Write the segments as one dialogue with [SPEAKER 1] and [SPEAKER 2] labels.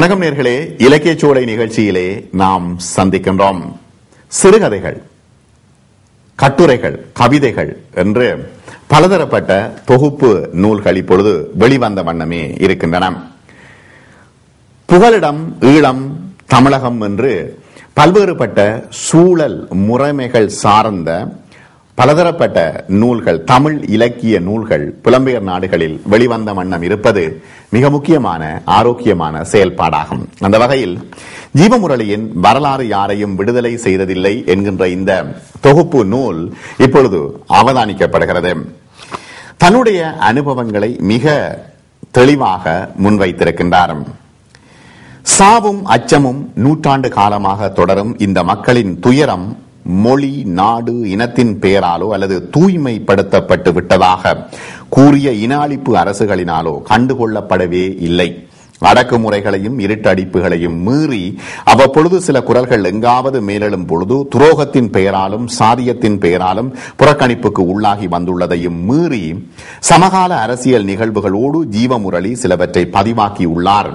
[SPEAKER 1] வணக்கம் நேர்களே, இலக்கிய சோலை நிகழ்ச்சியிலே நாம் சந்திக்கின்றோம். சிறுகதைகள், கட்டுரைகள், கவிதைகள் என்று பலதரப்பட்ட தொகுப்பு நூல்கள் இப்பொழுது வெளிவந்த வண்ணமே இருக்கின்றன. புகலிடம், ஈழம், தமிழகம் என்று பல்வேறுபட்ட சூழல் முறைமைகள் சார்ந்த பலதரப்பட்ட நூல்கள், தமிழ் இலக்கிய நூல்கள் புலம்பெயர் நாடுகளில் வெளிவந்த வண்ணம் இருப்பது மிக முக்கியமான ஆரோக்கியமான செயல்பாடாகும். அந்த வகையில் ஜீவமுரளியின் வரலாறு யாரையும் விடுதலை செய்ததில்லை என்கின்ற இந்த தொகுப்பு நூல் இப்பொழுது அவதானிக்கப்படுகிறது. தன்னுடைய அனுபவங்களை மிக தெளிவாக முன்வைத்திருக்கின்றார். சாவும் அச்சமும் நூற்றாண்டு காலமாக தொடரும் இந்த மக்களின் துயரம் மொழி, நாடு, இனத்தின் பெயராலோ அல்லது தூய்மைப்படுத்தப்பட்டு விட்டதாக கூறிய இன அழிப்பு அரசுகளினாலோ கண்டுகொள்ளப்படவே இல்லை. அடக்குமுறைகளையும் இருட்டடிப்புகளையும் மீறி அவ்வப்பொழுது சில குரல்கள் எங்காவது மேலெழும் பொழுது துரோகத்தின் பெயராலும் சாதியத்தின் பெயராலும் புறக்கணிப்புக்கு உள்ளாகி வந்துள்ளதையும் மீறி சமகால அரசியல் நிகழ்வுகளோடு ஜீவமுரளி சிலவற்றை பதிவாக்கியுள்ளார்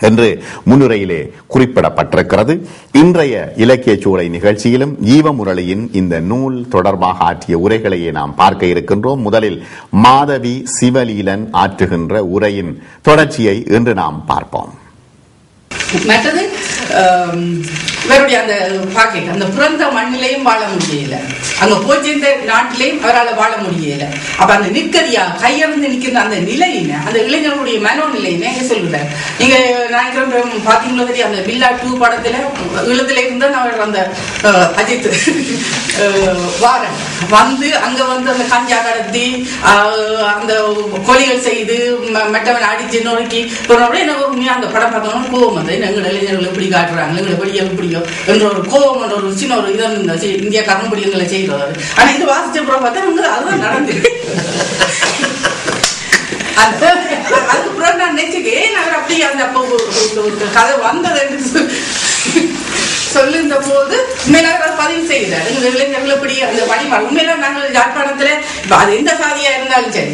[SPEAKER 1] என்று முன்னுரையிலே குறிப்பிடப்பட்டிருக்கிறது. இன்றைய இலக்கிய சோலை நிகழ்ச்சியிலும் ஜீவமுரளியின் இந்த நூல் தொடர்பாக ஆற்றிய உரைகளையே நாம் பார்க்க இருக்கின்றோம். முதலில் மாதவி சிவலீலன் ஆற்றுகின்ற உரையின் தொடர்ச்சியை இன்று நாம் பார்ப்போம்.
[SPEAKER 2] மற்றது இவருடைய அந்த பாக்கெட், அந்த பிறந்த மண்ணிலையும் வாழ முடியல, அங்க போச்சிருந்த நாட்டிலையும் அவரால் வாழ முடியல. அப்ப அந்த நிற்கதியா கையறிந்து நிற்கிற அந்த நிலையின, அந்த இளைஞர்களுடைய மனோநிலையின எங்க சொல்லுறாரு. நீங்க நான் பாத்தீங்களோ தெரியும், அந்த பில்லா 2 படத்துல ஈழத்துல இருந்தா அவர் அந்த அஜித் வாரன் வந்து அங்க வந்து அந்த கஞ்சா கடத்தி அந்த கொலைகள் செய்து மற்றவன் அடிச்சு நோக்கி என்ன அந்த படம் பார்த்தோம்னா கோவம் வந்து எங்களை இளைஞர்கள் எப்படி காட்டுறாங்க, எங்களை படிக்க எப்படியோ என்ற ஒரு கோவம் என்ற ஒரு சின்ன ஒரு இதை இந்தியா கரும்படி எங்களை செய்யறாரு. ஆனா இது வாசிச்ச அப்புறம் பார்த்தா அதுதான் நடந்துருக்கு. அதுக்கப்புறம் நான் நினைச்சுக்கேன் அவர் அப்படி அந்த அப்போ கதை வந்தது சொல்லுந்த போது உண்மையில பதிவு செய்கிறார். எங்கள் இளைஞர்கள் எப்படி அந்த வழிபாடு உண்மையில நாங்கள் யாழ்ப்பாணத்துல அது எந்த சாதியா இருந்தாலும் சரி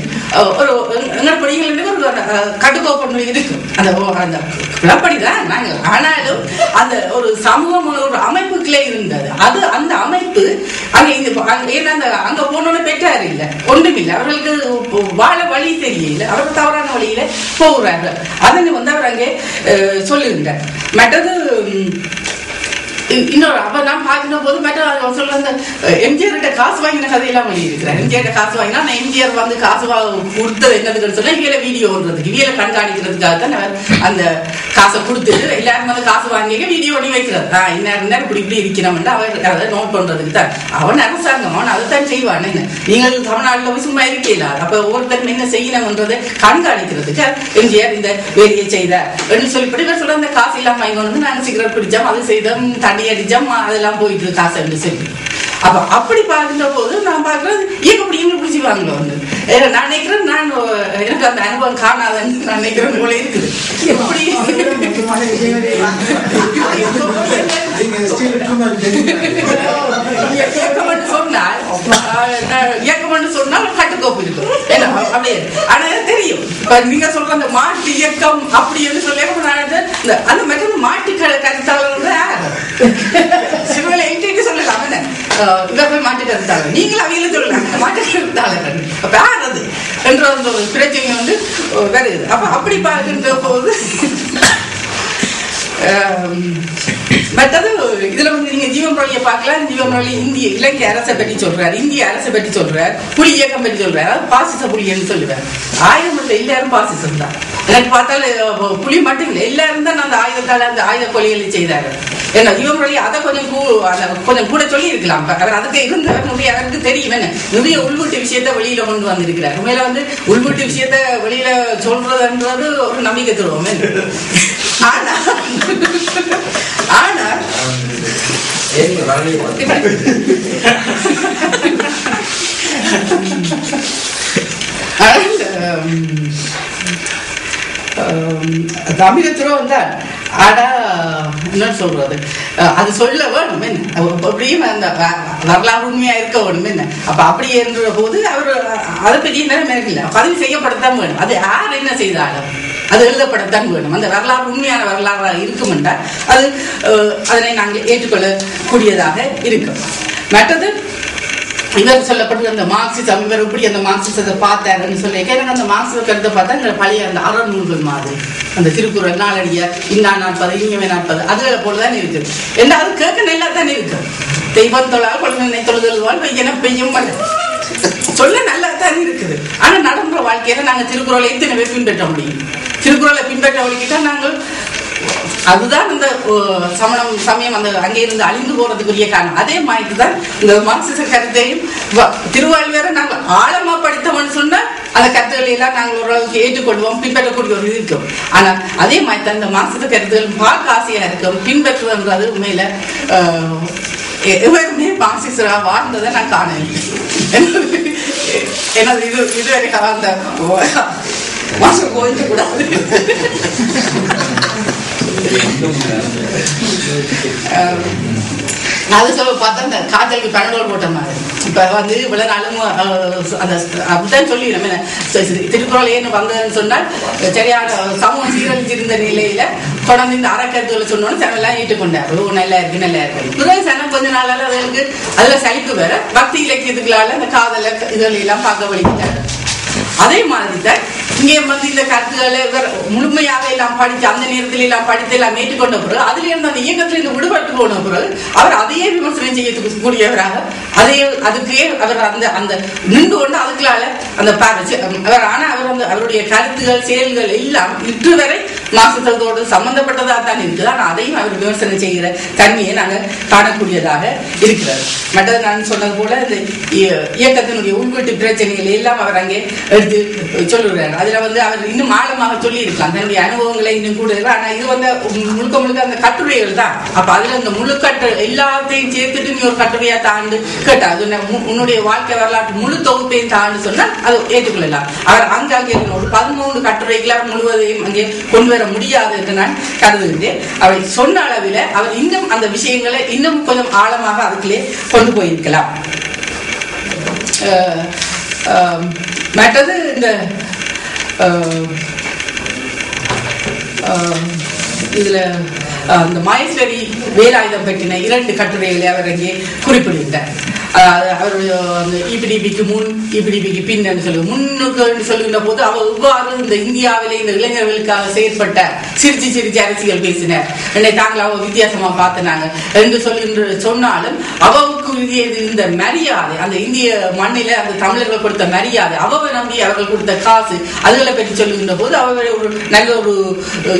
[SPEAKER 2] ஒரு எங்கள் படிகள் ஒரு கட்டுக்கோப்பு இருக்கும். அந்த அப்படிதான் நாங்கள். ஆனாலும் அந்த ஒரு சமூகம் ஒரு அமைப்புக்குள்ளே இருந்தது. அது அந்த அமைப்பு அங்க அங்க போனோன்னு பெற்றாரு இல்லை, ஒன்றும் இல்லை. அவர்களுக்கு வாழ வழி தெரியல, அவர்கள் தவறான வழியில போகிறார்கள். அதனை வந்து அவர் அங்கே சொல்லுகின்றார். மற்றது இன்னொரு அப்ப நான் பாக்கின போது மட்டும் சொல்ற அந்த எம்ஜிஆர்கிட்ட காசு வாங்கின கதையெல்லாம் வெளியே இருக்கிறார். எம்ஜிஆர் காசு வாங்கினா நான் எம்ஜிஆர் வந்து காசு கொடுத்தது என்னதுன்னு சொல்ல இவியல வீடியோ ஓடுறதுக்கு, இவியல கண்காணிக்கிறதுக்காக தான் அந்த காசை கொடுத்துட்டு எல்லாரும் வந்து காசு வாங்கி வீடியோ பண்ணி வைக்கிறது. இன்னார் இப்படி இப்படி இருக்கிறவன் அவர் அதை நோட் பண்றதுக்கு தான். அவன் அரசாங்கம், அவன் அதைத்தான் செய்வான். நீங்கள் தமிழ்நாட்டில் போய் சும்மா இருக்கல, அப்ப ஒவ்வொருத்தரும் என்ன செய்யணும்ன்றதை கண்காணிக்கிறதுக்கு எம்ஜிஆர் இந்த வேலையை செய்தார் என்று சொல்லிப்படி சொல்ல அந்த காசு எல்லாம் வாங்கி வந்து நாங்கள் சிகரெட் பிடிச்சோம், அது செய்தோம், தண்ணி அடிச்சோம், அதெல்லாம் போயிட்டு காசு என்று சொல்லி. அப்ப அப்படி பார்க்கின்ற போது நான் பார்க்கறது எப்படி எங்க பிடிச்சிவாங்களோ வந்து நான் நினைக்கிறேன். நான் எனக்கு அந்த அனுபவம் காணாதுன்னு நான் நினைக்கிறேன் போல இருக்குது. எப்படி இயக்கம்னு சொன்னால் கட்டுக்கோப்பு இருக்கும் அப்படியே. ஆனா தெரியும் நீங்க சொல்ற அந்த மாட்டு இயக்கம் அப்படின்னு சொல்லி அந்த மற்ற மாட்டு கருத்தாளர் சிறுவலை எங்கிட்டு சொல்லலாம் இதை போய் மாட்டு கருத்தாளர், நீங்களும் அவையில சொல்லலாம் மாட்டு கருத்தாளர் யாரது என்ற ஒரு பிரச்சனை வந்து வருது. அப்ப அப்படி பார்க்கின்ற போது மற்றது இதுல வந்து நீங்க ஜீவமுரளியை பார்க்கலாம். ஜீவமுரளி இந்திய இலங்கை அரசை பற்றி சொல்றாரு, இந்திய அரசை பற்றி சொல்றார், புலி இயக்கம் பற்றி சொல்றாரு, பாசிச புலின்னு சொல்லுவார். ஆயுதம் இல்லை, எல்லாரும் பாசிசம் தான். எனக்கு பார்த்தாலும் புலி மட்டும் இல்லை, எல்லாரும் தான் அந்த ஆயுதத்தால அந்த ஆயுத கொலைகளை செய்தாரு. ஏன்னா ஜீவமுரளி அதை கொஞ்சம் கூட சொல்லி இருக்கலாம். அவர் அதுக்கு இருந்தவர் அவருக்கு தெரியும் நிறைய உள்வீட்டு விஷயத்த வெளியில கொண்டு வந்திருக்கிறார். உண்மையில வந்து உள்வீட்டு விஷயத்த வெளியில சொல்றதுன்றது ஒரு நம்பிக்கை தருவோம். ஆனா தமிழத்திலோ வந்தால் ஆனா என்ன சொல்றது, அது சொல்ல வேணும் அப்படியும் அந்த வரலாறு உண்மையா இருக்க வேணும் என்ன. அப்ப அப்படி என்ற போது அவர் அதை பற்றி நேரம் இல்லை, பதிவு செய்யப்படத்தான் வேணும். அது யார் என்ன செய்தாலும் அது எழுதப்படத்தான் வேணும். அந்த வரலாறு உண்மையான வரலாறாக இருக்கும் என்றால் அது அதனை நாங்கள் ஏற்றுக்கொள்ளக்கூடியதாக இருக்கும். மற்றது இவர் சொல்லப்பட்ட அந்த மார்க்சிசம், இவர் எப்படி அந்த மார்க்சிசத்தை பார்த்தாருன்னு சொல்லி எனக்கு அந்த மார்க்சிச கருத்தை பார்த்தா இந்த பழைய அந்த அறநூல்கள் மாதிரி அந்த திருக்குறள், நாளடியார், இன்னா 40 இனியவே 40 அதுகளை போலதான் இருக்குது. ஏன்னா அது கேட்க நல்லா தானே இருக்கு. தெய்வம் தொழால் குழந்தை தொழுதல்வாள் பெய்யன பெய்யும் சொல்ல நல்லா தான் இருக்குது. ஆனா நடைமுறை வாழ்க்கையில நாங்க திருக்குறளை எத்தனை பேர் பின்பற்ற முடியும்? திருக்குறளை பின்பற்ற வழிக்கிட்டா நாங்கள் அதுதான் இந்த சமணம் சமயம் அந்த அங்கே இருந்து அழிந்து போறதுக்குரிய காரணம். அதே மாதிரி தான் இந்த மார்க்சிச கருத்தையும் திருவாழ்வேற நாங்கள் ஆழமா படித்தோம்னு சொன்னா அந்த கருத்துக்களை எல்லாம் நாங்கள் ஓரளவுக்கு ஏற்றுக்கொள்வோம், பின்பற்றக்கூடிய ஒரு இருக்கும். ஆனா அதே மாதிரி தான் இந்த மார்க்சிச கருத்துகள் பார்க்க ஆசையா இருக்கும், பின்பற்றுவதுன்றது உண்மையில எவருமே மார்க்சிஸ்டா வாழ்ந்ததை நான் காணல. எனது இதுவரை அந்த மாசம் கோயிக்க கூடாது. அது சொல்ல பார்த்தா இந்த காய்ச்சலுக்கு பனடோல் போட்ட மாதிரி இப்ப வந்து இவ்வளவு நாளும் அந்த அப்படித்தான் சொல்லிடுறேன். திருக்குறள் ஏன்னு வந்ததுன்னு சொன்னால் சரியான சமூகம் சீரழிச்சிருந்த நிலையில தொடர்ந்து இந்த அறக்கருத்துக்களை சொன்னோன்னு சனெல்லாம் ஏற்றுக்கொண்டாரு. நல்லா இருக்கு நல்லா இருக்கு. பிறகு சனம் கொஞ்ச நாளால அதுக்கு அதுல சலிப்பு வேற பக்தி இலக்கியத்துக்களால அந்த காதல இதுகளை எல்லாம் பார்க்க வலிக்கிறாரு. அதே மாதிரி தான் இங்கே வந்து இந்த கருத்துக்களை முழுமையாக எல்லாம் படிச்சு அந்த நேரத்தில் எல்லாம் படித்து எல்லாம் ஏற்றுக்கொண்ட பிறகு அதுல இருந்து அந்த இயக்கத்தில் இருந்து விடுபட்டு போன பிறகு அவர் அதையே விமர்சனம் செய்யக்கூடியவராக அதே அதுக்கே அவர் அந்த அந்த நின்று கொண்டு அதுக்குள்ளால அந்த அவர் ஆனா அவர் அந்த அவருடைய கருத்துகள் செயல்கள் எல்லாம் இன்று வரை மாசத்தோடு சம்பந்தப்பட்டதா தான் இருக்குது. ஆனா அதையும் அவர் விமர்சனம் செய்கிற தன்மையை நாங்கள் காணக்கூடியதாக இருக்கிறார். மற்றது நான் சொன்னது போல இந்த இயக்கத்தினுடைய உள்வீட்டு பிரச்சனைகள் எல்லாம் அவர் அங்கே எடுத்து சொல்லுகிறார். அதுல வந்து அவர் இன்னும் ஆழமாக சொல்லி இருக்கலாம் தன்னுடைய அனுபவங்களை இன்னும் கூட. ஆனா இது வந்து முழுக்க முழுக்க அந்த கட்டுரைகள் தான். அப்ப அதுல இந்த முழு எல்லாத்தையும் சேர்த்துட்டு நீ ஒரு கட்டுரையா தாண்டு கேட்டா அது உன்னுடைய வாழ்க்கை வரலாற்று முழு தொகுப்பையும் தாண்டு சொன்னா அது ஏற்றுக்கொள்ளலாம். அவர் அங்கே ஒரு 13 கட்டுரைகளை முழுவதையும் அங்கே கொண்டு வர முடியாது என்று நான் கருதுகின்றேன். அவை சொன்ன அளவில் அவர் இன்னும் அந்த விஷயங்களை இன்னும் கொஞ்சம் ஆழமாக அதுக்குள்ளே கொண்டு போயிருக்கலாம். மற்றது இந்த இதுல அந்த மகேஸ்வரி வேலாயுதம் பற்றின 2 கட்டுரைகளை அவர் அங்கே குறிப்பிடுகின்றார். அவருடைய அந்த இபிடிபிக்கு முன் இபிடிபிக்கு பின் முன்னுக்கு சொல்லுகின்ற போது அவர் இவ்வாறு இந்த இந்தியாவிலே இந்த இளைஞர்களுக்காக செயற்பட்ட சிரிச்சு அரசியல் பேசினார். என்னை தாங்கள் அவ வித்தியாசமா பார்த்தினாங்க என்று சொன்னாலும் அவருக்கு இந்த மரியாதை அந்த இந்திய மண்ணில அந்த தமிழர்கள் கொடுத்த மரியாதை அவவை நம்பி அவர்கள் கொடுத்த காசு அதுகளை பற்றி சொல்லுகின்ற போது அவரை ஒரு நல்ல ஒரு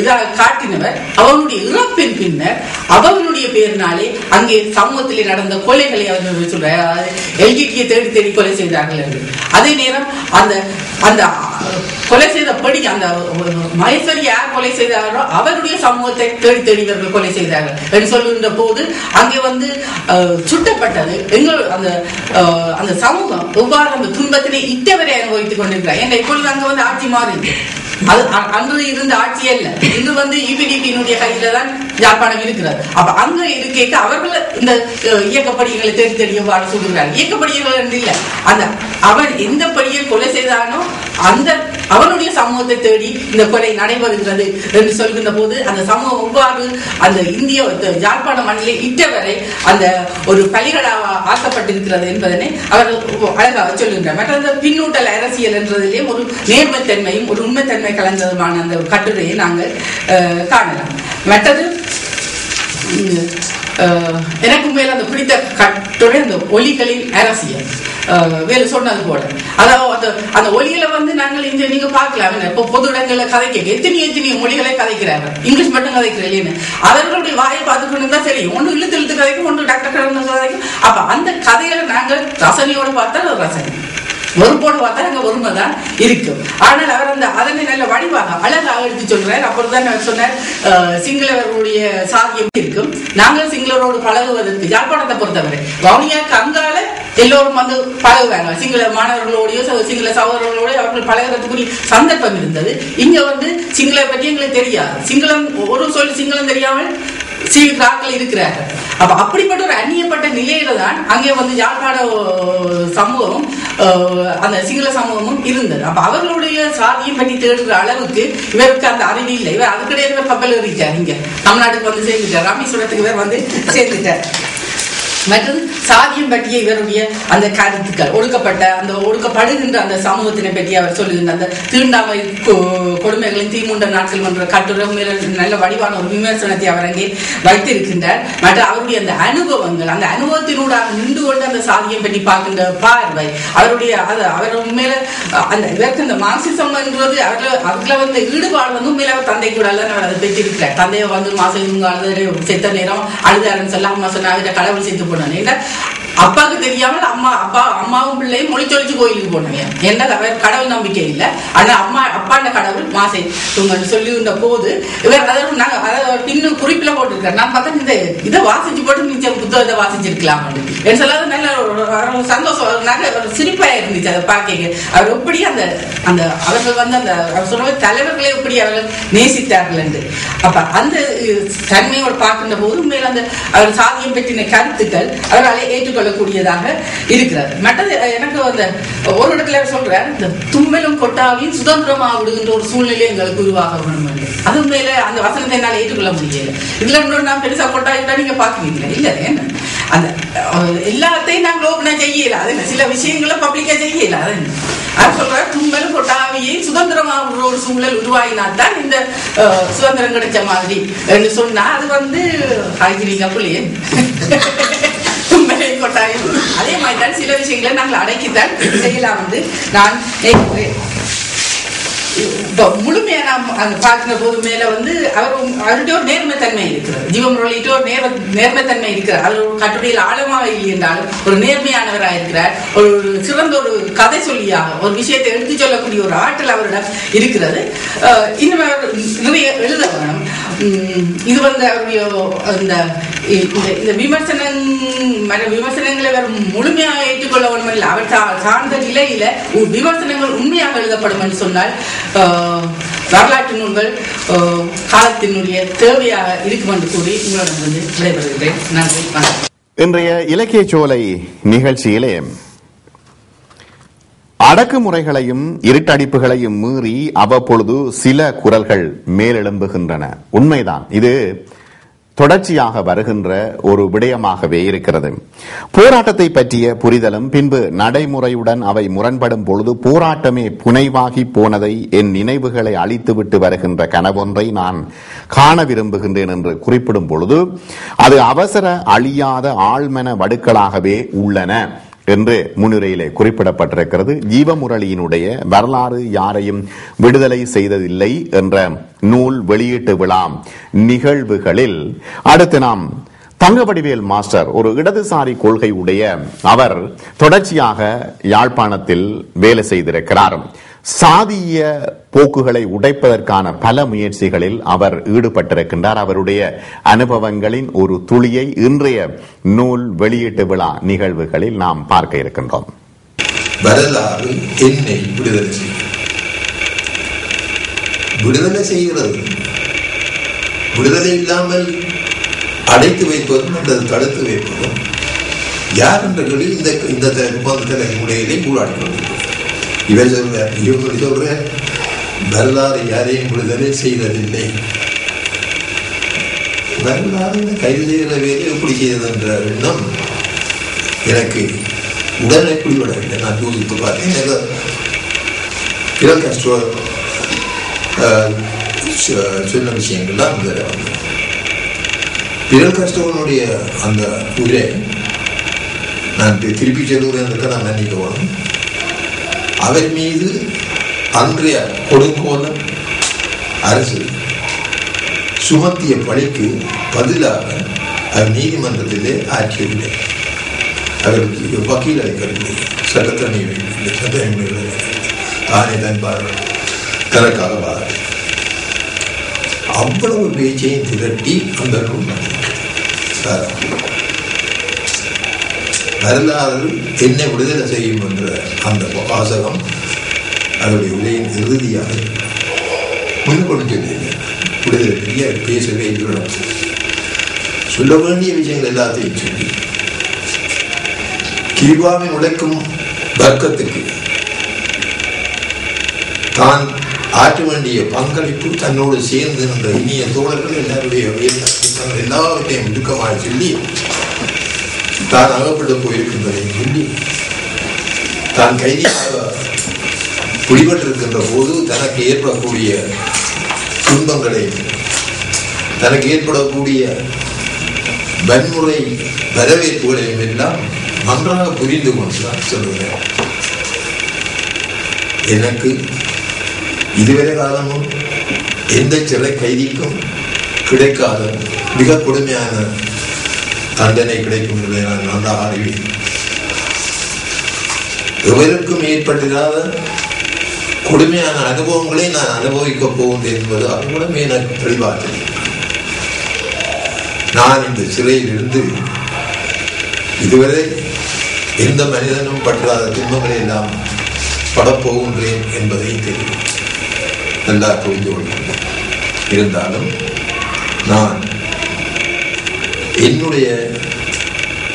[SPEAKER 2] இதாக காட்டினவர். அவருடைய இறப்பின் பின்னர் அவர்களுடைய பேரினாலே அங்கே சமூகத்திலே நடந்த கொலைகளை அவர்கள் சொல்றார். எல்கிட்டியை தேடி கொலை செய்தார்கள் என்று. அதே நேரம் அந்த அந்த கொலை செய்தபடி அந்த மகேஸ்வரி யார் கொலை செய்தாரோ அவருடைய சமூகத்தை தேடி இவர்கள் கொலை செய்தார்கள் என்று சொல்லுகின்ற போது அங்கே வந்து சுட்டப்பட்டது எங்கள் அந்த அந்த சமூகம் எவ்வாறு அந்த துன்பத்தினை இட்டவரை அனுபவித்துக் கொண்டிருக்கிறார். ஏன்னா இப்பொழுது அங்க வந்து ஆட்சி மாறி அது அன்று இருந்த ஆட்சியே இல்லை. இன்று வந்து இபிடிபியினுடைய கையில தான் யாழ்ப்பாணம் இருக்கிறது. அப்ப அங்க இருக்க அவர்கள் இந்த இயக்கப்படிகளை தேடி வாழ சொல்லுகிறார். இயக்கப்படிகள் என்று இல்லை, அந்த அவன் எந்த படியை கொலை செய்தானோ அந்த அவனுடைய சமூகத்தை தேடி இந்த கொலை நடைபெறுகிறது என்று சொல்கின்ற போது அந்த சமூகம் எவ்வாறு அந்த இந்திய யாழ்ப்பாண மண்ணிலே இட்டவரை அந்த ஒரு பலிகளாக ஆக்கப்பட்டிருக்கிறது என்பதனை அவர்கள் அழகாக சொல்கின்றனர். மற்ற பின்னூட்டல் அரசியல் என்றதிலே ஒரு நேர்மைத்தன்மையும் ஒரு உண்மைத்தன்மை கலந்ததுமான அந்த கட்டுரையை நாங்கள் காணலாம். மற்றது எனக்கு மேல அந்த பிடித்த கட்டுரை அந்த ஒலிகளின் அரசியல் வேலை சொன்னது போல. அதாவது அந்த ஒலிகளை வந்து நாங்கள் இங்க நீங்க பார்க்கலாம். இப்போ பொது இடங்கள்ல கதைக்க எத்தனையோ மொழிகளை கதைக்கிறாங்க. இங்கிலீஷ் மட்டும் கதைக்கிறேன். அவர்களுடைய வாயை பார்த்துக்கொண்டு தான் தெரியும். ஒன்று இழுத்து கதைக்கும், ஒன்று டாக்டர் கதைக்கும். அப்ப அந்த கதைகளை நாங்கள் ரசனையோடு பார்த்தா ரசனை, ஒருபோடு பார்த்தா அங்க ஒருமைதான் இருக்கும். ஆனால் அவர் அந்த அதனை நல்ல வடிவாக அழகாக எடுத்து சொல்றார். அப்பொழுதுதான் அவர் சொன்னார் சிங்களவர்களுடைய சாதியம் இருக்கும், நாங்கள் சிங்களரோடு பழகுவதற்கு யாழ்ப்பாணத்தை பொறுத்தவரை வவுனியாவுக்கு அங்கால எல்லோரும் வந்து பழகுவாங்க. சிங்கள மாணவர்களோடையோ சிங்கள சகோதரர்களோடய அவர்கள் பழகிறதுக்குரிய சந்தர்ப்பம் இருந்தது. இங்க வந்து சிங்கள பற்றி எங்களுக்கு தெரியாது. சிங்களம் ஒரு சொல் சிங்களம் தெரியாமல் சீவிக்கிறார்கள் இருக்கிறார்கள். அப்ப அப்படிப்பட்ட ஒரு அந்நியப்பட்ட நிலையில தான் அங்கே வந்து யாழ்ப்பாண சமூகமும் அந்த சிங்கள சமூகமும் இருந்தது. அப்ப அவர்களுடைய சாதியம் பற்றி தேடுற அளவுக்கு இவருக்கு அந்த அறிவு இல்லை. இவர் அதுக்கிடையே இவர் கப்பல் ஏறிட்டார், இங்க தமிழ்நாட்டுக்கு வந்து சேர்ந்துட்டார், ராமேஸ்வரத்துக்கு இவர் வந்து சேர்ந்துட்டார். மற்றது சாதியம் பற்றிய இவருடைய அந்த கருத்துக்கள், ஒடுக்கப்பட்ட அந்த ஒடுக்கப்படுகின்ற அந்த சமூகத்தினை பற்றி அவர் சொல்லுகின்ற அந்த தீண்டாமை கொடுமைகளின் தீமுண்ட நாட்கள் என்ற கட்டுரை நல்ல வடிவான ஒரு விமர்சனத்தை அவர் அங்கே வைத்திருக்கின்றார். மற்ற அவருடைய அந்த அனுபவங்கள், அந்த அனுபவத்தினூடாக நின்று கொண்டு அந்த சாதியம் பற்றி பார்க்கின்ற பார்வை, அவருடைய அவர் உண்மையில அந்த இதற்கு அந்த மார்க்சிசம் என்றது அதுல வந்து ஈடுபாடு வந்து உண்மையில அவர் தந்தை கூட அவர் அதை பெற்றிருக்கிறார். தந்தையை வந்து மாசம் செத்த நேரம் அழுதாருன்னு சொல்ல அம்மா சொன்னாங்க கடவுள் சேர்த்து அப்பாவுக்கு தெரியாமல் அம்மாவும் பிள்ளையும் மொழிச்சொலிச்சு கோயிலுக்கு போனாங்க. என்ன அவர் கடவுள் நம்பிக்கை இல்லை, ஆனா அப்பாண்ட கடவுள் மாசை சொல்லி இருந்த போது இவர் அதை பின்னும் குறிப்பில போட்டிருக்காரு. நான் பார்த்தா இந்த இதை வாசிச்சு போட்டு நீச்ச புத்தகத்தை வாசிச்சிருக்கலாம் என்று சொல்லாத நல்ல சந்தோஷம் சிரிப்பா இருந்துச்சு அதை பார்க்க. அவர் எப்படி அந்த அந்த அவர்கள் வந்து அந்த அவர் சொல்ற தலைவர்களை எப்படி அவர்கள் நேசித்தார்கள் என்று அப்ப அந்த தன்மையோடு பார்க்கின்ற போது உண்மையில அந்த அவர் சாதியம் பற்றின கருத்துக்கள் அவரால் ஏற்றுக்கொள்ளக்கூடியதாக இருக்கிறார். மற்றது எனக்கு அந்த ஒரு இடத்துல சொல்றார், இந்த தும்மெலும் கொட்டாவையும் சுதந்திரமா விடுகின்ற ஒரு சூழ்நிலை எங்களுக்கு உருவாக வேண்டும். அது மேல அந்த வசனத்தை என்னால் ஏற்றுக்கொள்ள முடியல. இதுல நான் பெருசா கொட்டாவிட்டா நீங்க பாக்குறீங்களா? இல்ல, என்ன அந்த எல்லாத்தையும் நாங்கள் ஓபனா செய்யல, அது சில விஷயங்களை பப்ளிக்கா செய்யல. அது அது சொல்ற தும்மெலும் கொட்டாவையும் சுதந்திரமா விடுற ஒரு சூழல் உருவாகினால்தான் இந்த சுதந்திரம் கிடைச்ச மாதிரி என்று சொன்னா அது வந்து ஹைஜீனிக்கா புள்ளியே கொட்டாயம். அதே மாதிரி தான் சில விஷயங்களை நாங்கள் அடக்கித்தான் செய்யலாம் வந்து நான் முழுமையா நாம் பார்க்கிற போது மேல வந்து அவருடைய ஒரு நேர்மைத்தன்மை இருக்கிறது. ஜீவமுரளிட்டு ஒரு நேர்மைத்தன்மை இருக்கிறார். அவர் ஒரு கட்டுரையில் ஆழமாக இல்லை என்றாலும் ஒரு நேர்மையானவராக இருக்கிறார். ஒரு சிறந்த ஒரு கதை சொல்லியாக ஒரு விஷயத்தை எடுத்து சொல்லக்கூடிய ஒரு ஆற்றல் அவரிடம் இருக்கிறது. இன்னும் அவர் நிறைய எழுத வேணும். இது வந்து அவருடைய இந்த விமர்சனங்களை அவர் முழுமையாக ஏற்றுக்கொள்ள வேணும் இல்லை. அவர் சார்ந்த நிலையில விமர்சனங்கள் உண்மையாக எழுதப்படும் என்று சொன்னால் வரலாற்று நூல்கள் காலத்தினுடைய தேவையாக இருக்கும் என்று கூறி உங்களிடம் வந்து விடைபெறுகிறேன். நன்றி.
[SPEAKER 1] இன்றைய இலக்கிய சோலை நிகழ்ச்சியிலே அடக்குமுறைகளையும் இருட்டடிப்புகளையும் மீறி அவ்வப்பொழுது சில குரல்கள் மேலெழும்புகின்றன. உண்மைதான், இது தொடர்ச்சியாக வருகின்ற ஒரு விடயமாகவே இருக்கிறது. போராட்டத்தை பற்றிய புரிதலும் பின்பு நடைமுறையுடன் அவை முரண்படும் பொழுது போராட்டமே புனைவாகி போனதை என் நினைவுகளை அழித்துவிட்டு வருகின்ற கனவொன்றை நான் காண விரும்புகின்றேன் என்று குறிப்பிடும் பொழுது அது அவசர அழியாத ஆழ்மன வடுக்களாகவே உள்ளன என்று முன்னுரையிலே குறிப்பிடப்பட்டிருக்கிறது. ஜீவமுரளியினுடைய வரலாறு யாரையும் விடுதலை செய்ததில்லை என்ற நூல் வெளியீட்டு விழா நிகழ்வுகளில் அடுத்து நாம் தங்கவடிவேல் மாஸ்டர் ஒரு இடதுசாரி கொள்கை உடைய அவர் தொடர்ச்சியாக யாழ்ப்பாணத்தில் வேலை செய்திருக்கிறார். சாதிய போக்குகளை உடைப்பதற்கான பல முயற்சிகளில் அவர் ஈடுபட்டிருக்கின்றார். அவருடைய அனுபவங்களின் ஒரு துளியை இன்றைய நூல் வெளியீட்டு விழா நிகழ்வுகளில் நாம் பார்க்க இருக்கின்றோம்.
[SPEAKER 3] வரலாறு என்னை விடுதலை செய்கிறது. விடுதலை இல்லாமல் அடைத்து வைப்பதும் அல்லது தடுத்து வைப்பதும் யார் என்ற இந்த தலைமுறையிலே போராடி கொண்டிருக்கிறது. இவர் சொல்ற வரலாறு யாரையும் விடுதலை செய்ததில்லை. வரலாறு கைது செய்கிற வேலை எப்படி செய்தது என்ற எண்ணம் எனக்கு உடனே குடிவிடவில்லை. நான் யோசித்து பார்த்தேன். எனக்கு பிறல் கஷ்ட சொன்ன விஷயங்கள்லாம் முதல்ல வந்து பிறல் கஷ்டவனுடைய அந்த உரை நான் திருப்பி சொல்லுவதற்கு நான் மன்னிக்கணும். அவர் மீது அன்றைய கொடுங்கோல அரசு சுமத்திய பழிக்கு பதிலாக அவர் நீதிமன்றத்திலே ஆற்றியவில்லை. அவருக்கு வக்கீல் அளிக்கவில்லை, சட்டத்தரணி தானே தான் தனக்காக வாழ அவ்வளவு பேச்சையும் திரட்டி அந்த நூல் வரலாறு என்னை விடுதலை செய்யும் என்ற அந்த வாசகம் அவருடைய உரையின் இறுதியாக முன்கொண்டு விடுதலை பேசவே இல்லை. சொல்ல வேண்டிய விஷயங்கள் எல்லாத்தையும் சொல்லி கியூபாவின் உழைக்கும் வர்க்கத்துக்கு தான் ஆற்ற வேண்டிய பங்களிப்பு தன்னோடு சேர்ந்து நின்ற இனிய தோழர்கள் எல்லாருடைய எல்லாவற்றையும் இடுக்கமாக சொல்லி தான் அகப்பட்டு போயிருக்கின்றதையும் சொல்லி தான் கைதியாக பிடிபட்டிருக்கின்ற போது தனக்கு ஏற்படக்கூடிய துன்பங்களையும் தனக்கு ஏற்படக்கூடிய வன்முறை வரவேற்புகளையும் எல்லாம் நன்றாக புரிந்து கொண்டு நான் சொல்லுகிறேன். எனக்கு இதுவரை காலமும் எந்த சிறை கைதிக்கும் கிடைக்காத மிக கொடுமையான தண்டனை கிடைக்கும் என்பதை நான் நன்றாக அறிவேன். எவருக்கும் ஏற்பட்டிராத கொடுமையான அனுபவங்களை நான் அனுபவிக்கப் போகின்றேன் என்பது அதுவும் எனக்கு தெளிவாக நான் இந்த சிறையில் இருந்து இதுவரை எந்த மனிதனும் பற்றாத துன்பங்களை எல்லாம் படப்போகின்றேன் என்பதை தெரியும், நல்லா புரிந்து கொள்கிறேன். இருந்தாலும் நான் என்னுடைய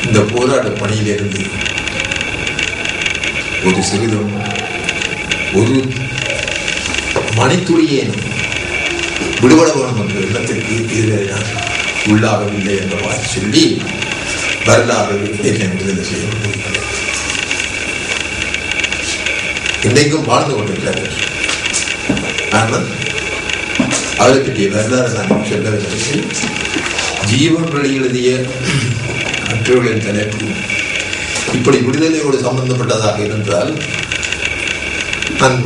[SPEAKER 3] இந்த போராட்ட பணியிலிருந்து ஒரு சிறிதும் ஒரு மணித்துளியேனும் விடுபட வேண்டும் என்ற எண்ணத்திற்கு இதுவரை நான் உள்ளாகவில்லை என்றவாறு சொல்லி வரலாறு என்னை விடுதலை செய்ய முடியும். இன்றைக்கும் வாழ்ந்து கொண்டிருக்கிறார்கள். ஆனால் அவரை பற்றிய வரலாறு நான் சொல்லவில்லை. ஜீவன் வழி எழுதிய கட்டுரைகளின் தலைப்பு இப்படி விடுதலையோடு சம்பந்தப்பட்டதாக இருந்தால் நான்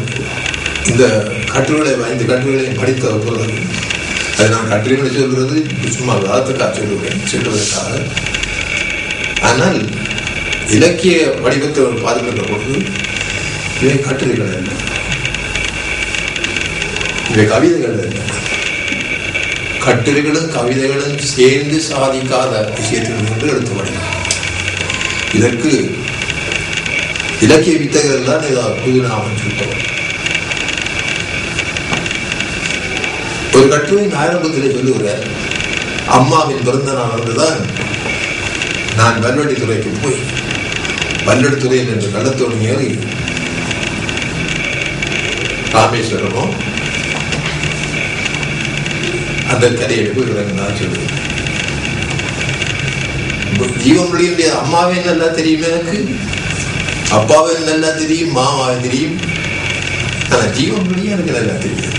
[SPEAKER 3] இந்த கட்டுரைகளை 5 கட்டுரைகளையும் படித்த சொல்வது அது நான் கட்டுரைகளை சொல்கிறது சும்மா வாதத்துக்காக சொல்வதற்காக. ஆனால் இலக்கிய வடிவத்தை பார்க்கின்ற பொழுது இவை கட்டுரைகள் அல்ல, இவை கவிதைகள் அல்ல. கட்டுரைகளும் கவிதைகளும் சேர்ந்து சாதிக்காத விஷயத்திலிருந்து எடுத்து இதற்கு இலக்கிய வித்தகர்கள் தான் ஏதாவது புது நாமம் சொல்லுவோம். ஒரு கட்டுரையின் ஆரம்பத்திலே சொல்லுகிறார், அம்மாவின் பிறந்த நாள் வந்துதான் நான் வல்வெட்டித்துறைக்கு போய் வல்லெடுத்துறையில் என்று கள்ளத்தோடு ஏறி ராமேஸ்வரமோ அந்த கரையை போய் நான் சொல்லுவேன். ஜீவனுடைய அம்மாவே நல்லா தெரியும், எனக்கு அப்பாவே நல்லா தெரியும், மாமாவே தெரியும். ஆனா ஜீவனுடைய எனக்கு நல்லா தெரியும்.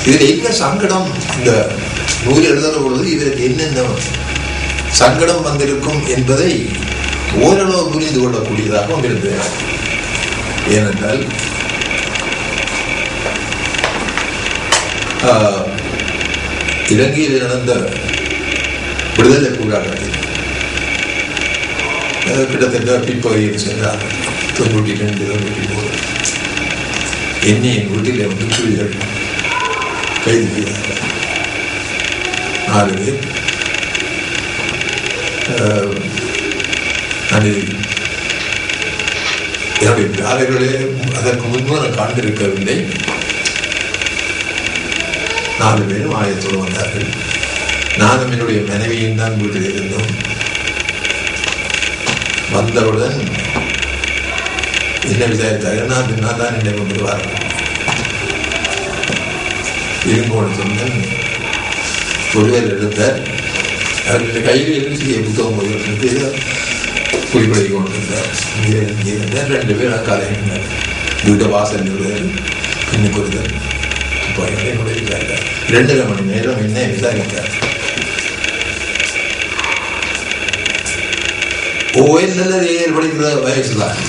[SPEAKER 3] இதுல என்ன சங்கடம், இந்த நூல் எழுதுற பொழுது இதற்கு என்னென்ன சங்கடம் வந்திருக்கும் என்பதை ஓரளவு புரிந்து கொள்ளக்கூடியதாக இருந்தது. ஏனென்றால் இலங்கையில் நடந்த விடுதலை போராட்டத்தில் கிட்டத்தட்ட பிற்பகுதியில் சென்றார் 92, 93 என்னை என் வீட்டில் வந்து புலிகள் கைது செய்தார்கள். 4 பேர். என்னுடைய பிள்ளைகளே அதற்கு முன்பு நான் காண்டிருக்கவில்லை. 4 பேரும் ஆயத்தோடு வந்தார்கள். நானும் என்னுடைய மனைவியும் தான் வீட்டில் இருந்தோம். வந்தவுடன் என்ன விசாரித்தார்கள், நான் தான் என்னை கொண்டு வரேன் இருங்கோடு சொன்னேன். ஒருவர் எடுத்தார், அவருடைய கையில் எழுதி புத்தகம் போய் குறிப்பிடை கொண்டு இருந்தார். இங்கே 2 பேர் கலைஞர் வீட்டை வாசல் இன்னும் ஒருத்தர் இப்போ என்னுடைய விசாரித்தார். 2.5 மணி நேரம் என்ன விசாரித்தார். ஓயில் நல்லது ஏற்படுகிற வயசுதான்.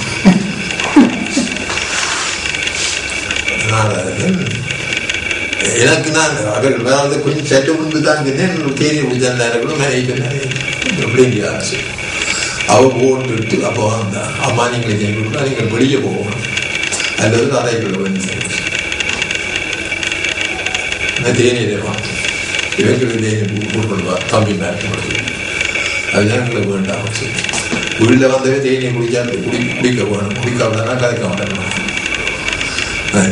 [SPEAKER 3] எனக்கு நான் அவர்கள் வேறு கொஞ்சம் சற்று முன்பு தான் தேதி முடிஞ்சாலும் அப்படிங்கிற ஆசை. அவ போட்டுட்டு அப்போ வந்தான், அம்மா நீங்கள் செய்யக்கூடாது, நீங்கள் வெளியே போகணும் அல்லது அறைக்குள்ள வந்து தேநீர் இவங்களுக்கு தேநீர் கூப்பிடுவா தம்பி மேற்கொண்டு அது எங்களுக்கு வேண்டாம். வீட்டில் வந்தவே தேநீர் குடிக்காது குடிக்க போகணும், குடிக்காமனா கதைக்க மாட்டேன்.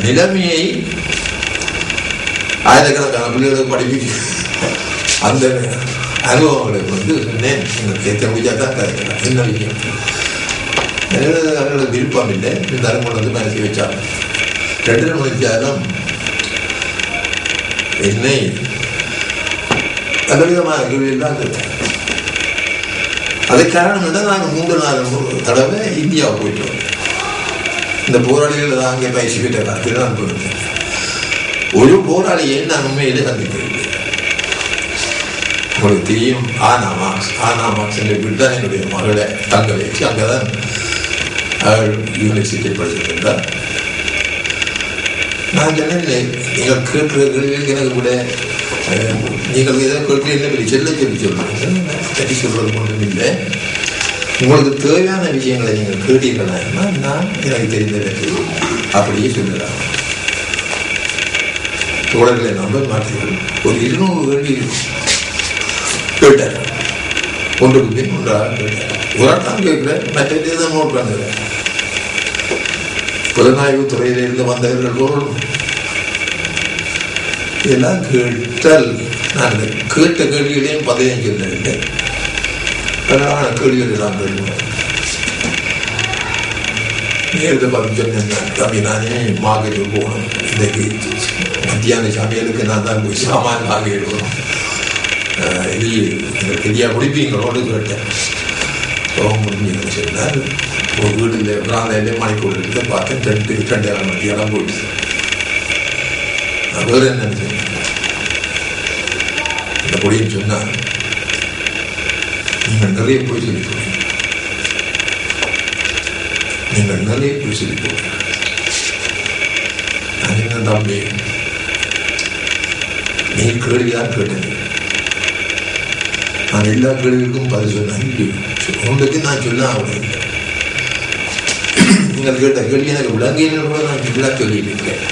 [SPEAKER 3] நிலைமையை ஆயிரக்கணக்கான பிள்ளைகளுக்கு படிப்பிக்க அந்த அனுபவங்களுக்கு வந்து சொன்னேன். நீங்கள் கேட்க முடியாதான் கதைக்கலாம் என்ன விஷயம். அவர்களுக்கு விருப்பம் இல்லை. இருந்தாலும் கொண்டு வந்து மனசு வச்சாங்க. 2 மணிச்சாலும் என்னை பலவிதமான கேள்வியெல்லாம் கேட்டேன். அதுக்கு காரணம் என்ன, நாங்கள் 3-4 தடவை இந்தியாவை போயிட்டோம். இந்த போராளிகள் அங்கே பயிற்சி பெற்ற காலத்தில் நான் போயிருந்தேன். ஒரு போராளியை நான் உண்மையிலே சந்திக்கிறேன். உங்களுக்கு தெரியும், ஆனா மார்க்ஸ் என்ற வீட்டு தான் என்னுடைய மகளை தங்க வச்சு அங்கேதான் அவள் யூனிவர்சிட்டி படிச்சிருந்தார். நான் சொன்னேன், நீங்கள் கேட்கிற கேள்விகளுக்கு எனக்கு கூட நீங்கள் ஏதோ கேட்கிற என்ன பெரிய செல்ல சொல்லுங்க, தட்டி சொல்றது ஒன்றும் இல்லை. உங்களுக்கு தேவையான விஷயங்களை நீங்கள் கேட்டீர்களா, நான் எனக்கு தெரிந்ததை அப்படியே சொல்லலாம். தோழர்களை நம்ப மாட்டீர்கள். ஒரு 200 கேள்வி கேட்டார். ஒன்றுக்கு பின் ஒன்றாக கேட்டார். ஒரு தான் கேட்கிறேன், மற்றதை தான் நோட் பண்ணுறேன். புலனாய்வு துறையிலிருந்து வந்தவர்கள் போல் இதெல்லாம் கேட்டால் நான் கேட்ட கேள்விகளையும் 15 சொல்லவில்லை. கேள்விகள் எல்லாம் கேள்விகள் நேரத்தை பார்த்து சொன்னேன். தம்பி, நானே மாகரி போகணும். இன்றைக்கு மத்தியான சமையலுக்கு நான் தான் போய் சாமான் வாங்க எடுக்கணும். இது எனக்கு தெரியா முடிப்பீங்களோடு கேட்டேன். முடிஞ்சு சொன்னார். ஒரு வீட்டில் பிராந்திலே மணிக்கூட எடுத்து பார்த்தேன். 2 மணிக்கெல்லாம் போயிடுச்சு. வேறு என்ன இந்த பொடியும் சொன்னார், நீங்கள் நிறைய போய் சொல்லி போறீங்க, நீங்கள் நிறைய போய் சொல்லி போறீங்க. நான் என்ன தம்பி, நீ கேள்விதான் கேட்டது. நான் எல்லா கேள்விக்கும் பதில் சொன்னேன். உங்களுக்கு நான் சொல்ல ஆகணும். நீங்கள் கேட்ட கேள்வி எனக்கு விளங்கினோட நான் ஃபுல்லாக சொல்லிட்டு இருக்கேன்.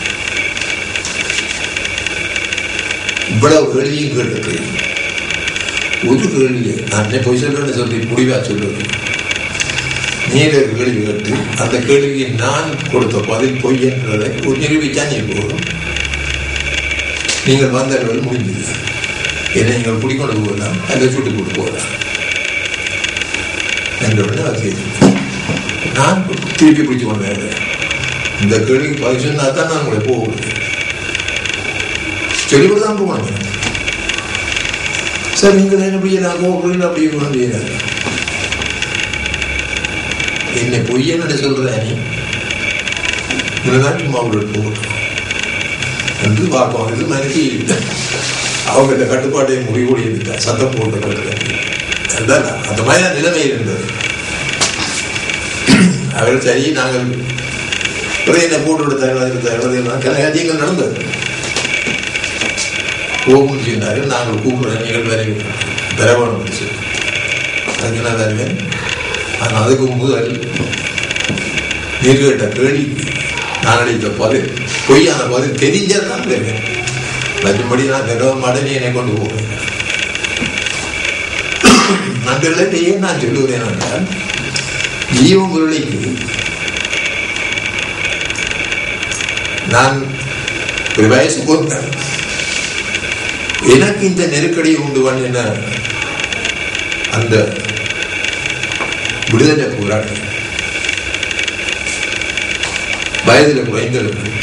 [SPEAKER 3] இவ்வளவு கேள்வியும் கேட்டிருக்கிறேன். ஒரு கேள்வியை நான் போய் சொல்றேன்னு சொல்லி முடிவா சொல்லுவேன். நீங்க கேள்வி கேட்டு அந்த கேள்விக்கு நான் கொடுத்த பதில் பொய் என்றதை ஒரு நிரூபிச்சா நீ போதும். நீங்கள் வந்தவர்கள் முடிஞ்சது. என்னை நீங்கள் குடிக்கொண்டு போகலாம், அதை சுட்டு கொண்டு போகலாம் என்றவுடனே அது நான் திருப்பி பிடிச்சு கொண்டேன். இந்த கேள்விக்கு பதில் சொன்னா தான் நான் உங்களை போகிறேன். சொல்லிவிட்டு தான் போகணும். சார், நீங்கள் என்ன பொய்ய நான் போகிறேன் அப்படி கொண்டு என்னை பொய்யன்னு சொல்றேன். நீ நாட்டு மாவுடன் போகட்டும் என்று பார்ப்போம். இது மனைவி அவங்க இந்த கட்டுப்பாட்டை முடிவோடி இருந்துட்டா சத்தம் போட்டு அதுதான் அந்த மாதிரி நிலைமை இருந்தது. அவர்கள் சரி, நாங்கள் என்ன போட்டு விடுத்தார்கள் கனகாட்சியங்கள் நடந்தது. போகும் சொன்னார்கள். நாங்கள் கூப்பிடுற நீங்கள் வேற பெறவேணும் அதுக்கு நான் தருவேன். ஆனால் அதுக்கு முதல் நீர் கேட்ட கேள்வி நான் அளித்த பதில் பொய்யான பதில் தெரிஞ்சால் நான் பெறுவேன். மற்றபடி நான் பெற மாட்டேன், என்னை கொண்டு போவேன். நண்பர்களே, நான் சொல்லுவேன் என்றால் ஜீவன் பொருளைக்கு நான் ஒரு வயசு போட்டேன். எனக்கு இந்த நெருக்கடியை உண்டு பண்ணின அந்த விடுதலை போராட்டம் வயதில் குறைந்தவர்கள்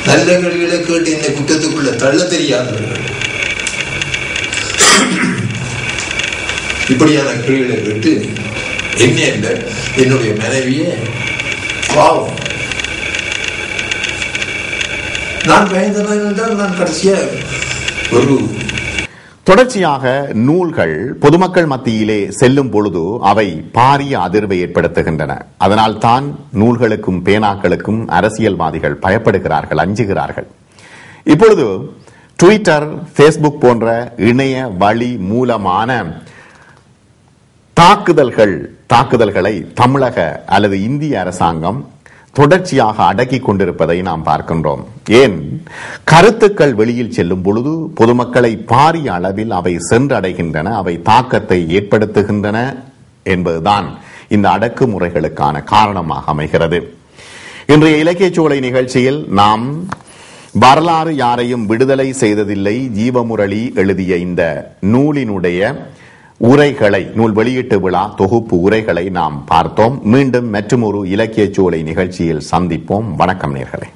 [SPEAKER 3] நல்ல கேள்விகளை கேட்டு இந்த குற்றத்துக்குள்ள தள்ள தெரியாதவர்கள் இப்படியான கேள்விகளை கேட்டு என்ன இல்லை என்னுடைய மனைவியே பாவம் நான் பயந்தேன் என்றால் நான் கடைசியா ஒரு
[SPEAKER 1] தொடர்ச்சியாக நூல்கள் பொதுமக்கள் மத்தியிலே செல்லும் பொழுது அவை பாரிய அதிர்வை ஏற்படுத்துகின்றன. அதனால் தான் நூல்களுக்கும் பேனாக்களுக்கும் அரசியல்வாதிகள் பயப்படுகிறார்கள், அஞ்சுகிறார்கள். இப்பொழுது ட்விட்டர், பேஸ்புக் போன்ற இணைய வழி மூலமான தாக்குதல்களை தமிழக அல்லது இந்திய அரசாங்கம் தொடர்ச்சியாக அடக்கிக் கொண்டிருப்பதை நாம் பார்க்கின்றோம். ஏன், கருத்துக்கள் வெளியில் செல்லும் பொழுது பொதுமக்களை பாரிய அளவில் அவை சென்றடைகின்றன, அவை தாக்கத்தை ஏற்படுத்துகின்றன என்பதுதான் இந்த அடக்குமுறைகளுக்கான காரணமாக அமைகிறது. இன்றைய இலக்கிய சோலை நிகழ்ச்சியில் நாம் வரலாறு யாரையும் விடுதலை செய்ததில்லை ஜீவமுரளி எழுதிய இந்த நூலினுடைய உரைகளை, நூல் வெளியீட்டு விழா தொகுப்பு உரைகளை நாம் பார்த்தோம். மீண்டும் மற்றுமொரு இலக்கிய சோலை நிகழ்ச்சியில் சந்திப்போம். வணக்கம் நேயர்களே.